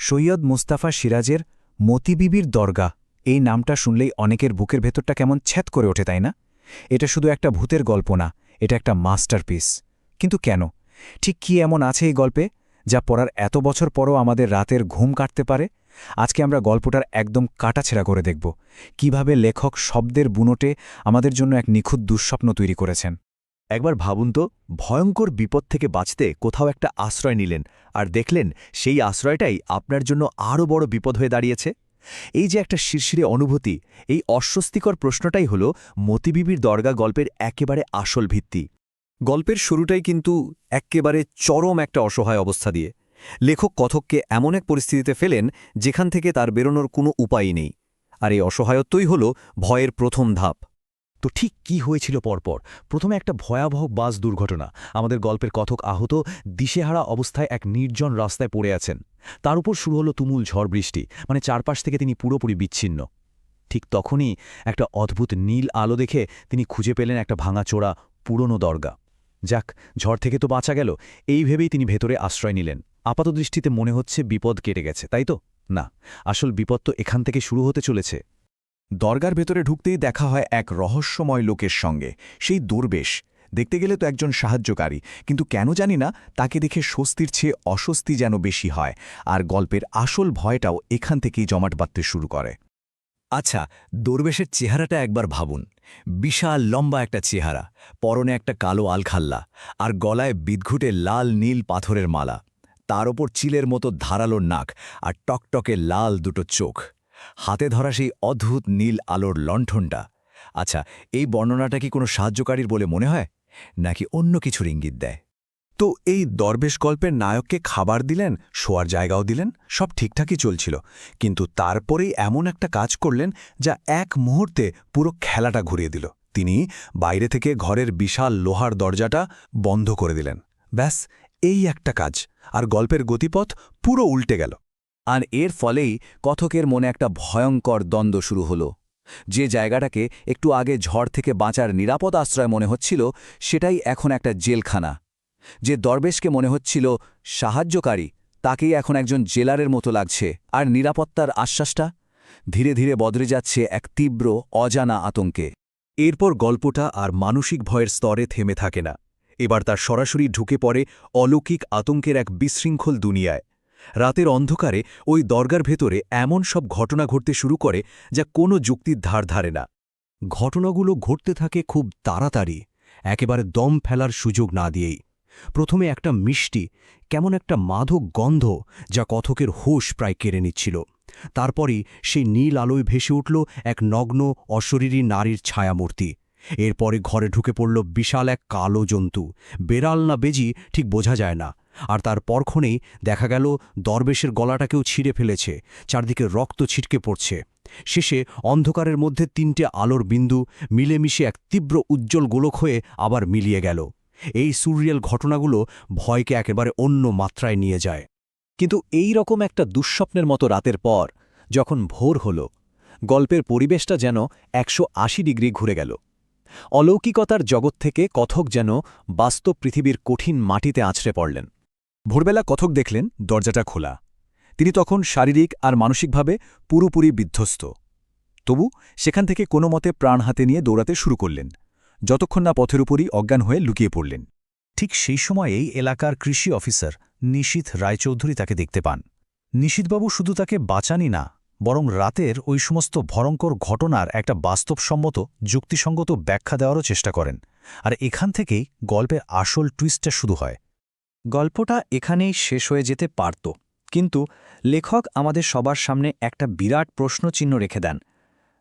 সৈয়দ মুস্তাফা সিরাজের মতিবিবির দরগা এই নামটা শুনলেই অনেকের বুকের ভেতরটা কেমন ছ্যাদ করে ওঠে, তাই না? এটা শুধু একটা ভূতের গল্প না, এটা একটা মাস্টারপিস। কিন্তু কেন? ঠিক কি এমন আছে এই গল্পে যা পড়ার এত বছর পরও আমাদের রাতের ঘুম কাটতে পারে? আজকে আমরা গল্পটার একদম কাটাছেঁড়া করে দেখব কিভাবে লেখক শব্দের বুনোটে আমাদের জন্য এক নিখুঁত দুঃস্বপ্ন তৈরি করেছেন। একবার ভাবুন তো, ভয়ঙ্কর বিপদ থেকে বাঁচতে কোথাও একটা আশ্রয় নিলেন, আর দেখলেন সেই আশ্রয়টাই আপনার জন্য আরও বড় বিপদ হয়ে দাঁড়িয়েছে। এই যে একটা শিরশিরে অনুভূতি, এই অস্বস্তিকর প্রশ্নটাই হল মতিবিবির দরগা গল্পের একেবারে আসল ভিত্তি। গল্পের শুরুটাই কিন্তু এক্কেবারে চরম একটা অসহায় অবস্থা দিয়ে। লেখক কথককে এমন এক পরিস্থিতিতে ফেলেন যেখান থেকে তার বেরোনোর কোনো উপায়ই নেই, আর এই অসহায়ত্বই হল ভয়ের প্রথম ধাপ। তো ঠিক কি হয়েছিল পরপর? প্রথমে একটা ভয়াবহ বাস দুর্ঘটনা। আমাদের গল্পের কথক আহত, দিশেহারা অবস্থায় এক নির্জন রাস্তায় পড়ে আছেন। তার উপর শুরু হলো তুমুল ঝড় বৃষ্টি, মানে চারপাশ থেকে তিনি পুরোপুরি বিচ্ছিন্ন। ঠিক তখনই একটা অদ্ভুত নীল আলো দেখে তিনি খুঁজে পেলেন একটা ভাঙাচোরা পুরনো দরগা। যাক, ঝড় থেকে তো বাঁচা গেল, এই ভেবেই তিনি ভেতরে আশ্রয় নিলেন। আপাতদৃষ্টিতে মনে হচ্ছে বিপদ কেটে গেছে, তাই তো? না, আসল বিপদ তো এখান থেকে শুরু হতে চলেছে। দরগার ভেতরে ঢুকতেই দেখা হয় এক রহস্যময় লোকের সঙ্গে, সেই দরবেশ। দেখতে গেলে তো একজন সাহায্যকারী, কিন্তু কেন জানি না তাকে দেখে স্বস্তির চেয়ে অস্বস্তি যেন বেশি হয়, আর গল্পের আসল ভয়টাও এখান থেকেই জমাট বাঁধতে শুরু করে। আচ্ছা, দরবেশের চেহারাটা একবার ভাবুন। বিশাল লম্বা একটা চেহারা, পরনে একটা কালো আলখাল্লা, আর গলায় বিদঘুটে লাল নীল পাথরের মালা। তার ওপর চিলের মতো ধারালো নাক আর টকটকে লাল দুটো চোখ। হাতে ধরা সেই অদ্ভুত নীল আলোর লণ্ঠনটা। আচ্ছা, এই বর্ণনাটা কি কোনো সাহায্যকারীর বলে মনে হয়, নাকি অন্য কিছুর ইঙ্গিত দেয়? তো এই দরবেশ গল্পের নায়ককে খাবার দিলেন, শোয়ার জায়গাও দিলেন, সব ঠিকঠাকই চলছিল, কিন্তু তারপরেই এমন একটা কাজ করলেন যা এক মুহূর্তে পুরো খেলাটা ঘুরিয়ে দিল। তিনি বাইরে থেকে ঘরের বিশাল লোহার দরজাটা বন্ধ করে দিলেন। ব্যাস, এই একটা কাজ, আর গল্পের গতিপথ পুরো উল্টে গেল। আর এর ফলেই কথকের মনে একটা ভয়ঙ্কর দ্বন্দ্ব শুরু হলো। যে জায়গাটাকে একটু আগে ঝড় থেকে বাঁচার নিরাপদ আশ্রয় মনে হচ্ছিল, সেটাই এখন একটা জেলখানা। যে দরবেশকে মনে হচ্ছিল সাহায্যকারী, তাকেই এখন একজন জেলারের মতো লাগছে। আর নিরাপত্তার আশ্বাসটা ধীরে ধীরে বদলে যাচ্ছে এক তীব্র অজানা আতঙ্কে। এরপর গল্পটা আর মানসিক ভয়ের স্তরে থেমে থাকে না, এবার তার সরাসরি ঢুকে পড়ে অলৌকিক আতঙ্কের এক বিশৃঙ্খল দুনিয়ায়। রাতের অন্ধকারে ওই দরগার ভেতরে এমন সব ঘটনা ঘটতে শুরু করে যা কোনো যুক্তির ধার ধারে না। ঘটনাগুলো ঘটতে থাকে খুব তাড়াতাড়ি, একেবারে দম ফেলার সুযোগ না দিয়েই। প্রথমে একটা মিষ্টি, কেমন একটা মাদক গন্ধ যা কথকের হুঁশ প্রায় কেড়ে নিচ্ছিল। তারপরই সেই নীল আলোয় ভেসে উঠল এক নগ্ন অশরীরী নারীর ছায়ামূর্তি। এরপরে ঘরে ঢুকে পড়ল বিশাল এক কালো জন্তু, বেড়াল না বেজি ঠিক বোঝা যায় না। আর তার পরক্ষণেই দেখা গেল দরবেশের গলাটাকেও ছিঁড়ে ফেলেছে, চারদিকে রক্ত ছিটকে পড়ছে। শেষে অন্ধকারের মধ্যে তিনটে আলোর বিন্দু মিলেমিশে এক তীব্র উজ্জ্বল গোলক হয়ে আবার মিলিয়ে গেল। এই সুরিয়াল ঘটনাগুলো ভয়কে একেবারে অন্য মাত্রায় নিয়ে যায়। কিন্তু এই রকম একটা দুঃস্বপ্নের মতো রাতের পর যখন ভোর হল, গল্পের পরিবেশটা যেন 180 ডিগ্রি ঘুরে গেল। অলৌকিকতার জগৎ থেকে কথক যেন বাস্তব পৃথিবীর কঠিন মাটিতে আছড়ে পড়লেন। ভোরবেলা কথক দেখলেন দরজাটা খোলা। তিনি তখন শারীরিক আর মানসিকভাবে পুরোপুরি বিধ্বস্ত। তবু সেখান থেকে কোনো মতে প্রাণ হাতে নিয়ে দৌড়াতে শুরু করলেন, যতক্ষণ না পথের উপরই অজ্ঞান হয়ে লুকিয়ে পড়লেন। ঠিক সেই সময়েই এলাকার কৃষি অফিসার নিশীথ রায়চৌধুরী তাকে দেখতে পান। নিশীথবাবু শুধু তাকে বাঁচানি না, বরং রাতের ওই সমস্ত ভয়ঙ্কর ঘটনার একটা বাস্তবসম্মত যুক্তিসঙ্গত ব্যাখ্যা দেওয়ারও চেষ্টা করেন। আর এখান থেকেই গল্পের আসল টুইস্টটা শুরু হয়। গল্পটা এখানেই শেষ হয়ে যেতে পারত, কিন্তু লেখক আমাদের সবার সামনে একটা বিরাট প্রশ্নচিহ্ন রেখে দেন।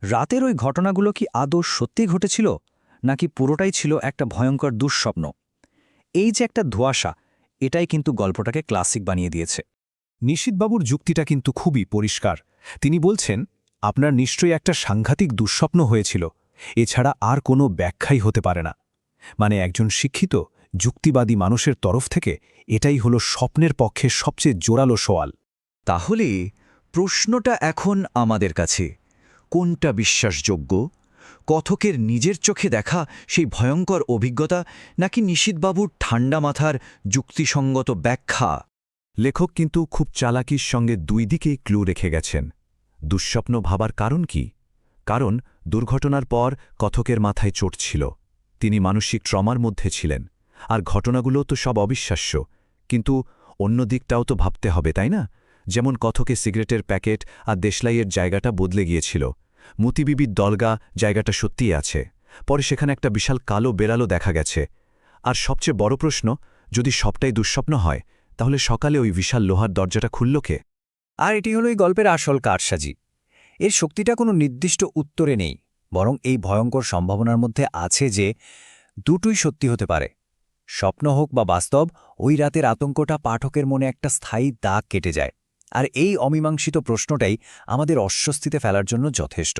রাতের ওই ঘটনাগুলো কি আদৌ সত্যি ঘটেছিল, নাকি পুরোটাই ছিল একটা ভয়ঙ্কর দুঃস্বপ্ন? এই যে একটা ধোঁয়াশা, এটাই কিন্তু গল্পটাকে ক্লাসিক বানিয়ে দিয়েছে। নিশীথবাবুর যুক্তিটা কিন্তু খুবই পরিষ্কার। তিনি বলছেন, আপনার নিশ্চয়ই একটা সাংঘাতিক দুঃস্বপ্ন হয়েছিল, এছাড়া আর কোনো ব্যাখ্যাই হতে পারে না। মানে একজন শিক্ষিত, যুক্তিবাদী মানুষের তরফ থেকে এটাই হলো স্বপ্নের পক্ষে সবচেয়ে জোরালো সওয়াল। তাহলে প্রশ্নটা এখন আমাদের কাছে, কোনটা বিশ্বাসযোগ্য? কথকের নিজের চোখে দেখা সেই ভয়ঙ্কর অভিজ্ঞতা, নাকি নিশীথবাবুর ঠান্ডা মাথার যুক্তিসঙ্গত ব্যাখ্যা? লেখক কিন্তু খুব চালাকির সঙ্গে দুই দিকেই ক্লু রেখে গেছেন। দুঃস্বপ্ন ভাবার কারণ কি? কারণ দুর্ঘটনার পর কথকের মাথায় চোট ছিল, তিনি মানসিক ট্রমার মধ্যে ছিলেন। আর ঘটনাগুলো তো সব অবিশ্বাস্য, কিন্তু অন্য দিকটাও তো ভাবতে হবে, তাই না? যেমন কথকে সিগারেটের প্যাকেট আর দেশলাইয়ের জায়গাটা বদলে গিয়েছিল, মতিবিবির দলগা জায়গাটা সত্যিই আছে, পরে সেখানে একটা বিশাল কালো বেড়ালও দেখা গেছে। আর সবচেয়ে বড় প্রশ্ন, যদি সবটাই দুঃস্বপ্ন হয়, তাহলে সকালে ওই বিশাল লোহার দরজাটা খুলল কে? আর এটি হলো এই গল্পের আসল কারসাজি। এর শক্তিটা কোনো নির্দিষ্ট উত্তরে নেই, বরং এই ভয়ঙ্কর সম্ভাবনার মধ্যে আছে যে দুটোই সত্যি হতে পারে। স্বপ্ন হোক বা বাস্তব, ওই রাতের আতঙ্কটা পাঠকের মনে একটা স্থায়ী দাগ কেটে যায়। আর এই অমীমাংসিত প্রশ্নটাই আমাদের অস্বস্তিতে ফেলার জন্য যথেষ্ট।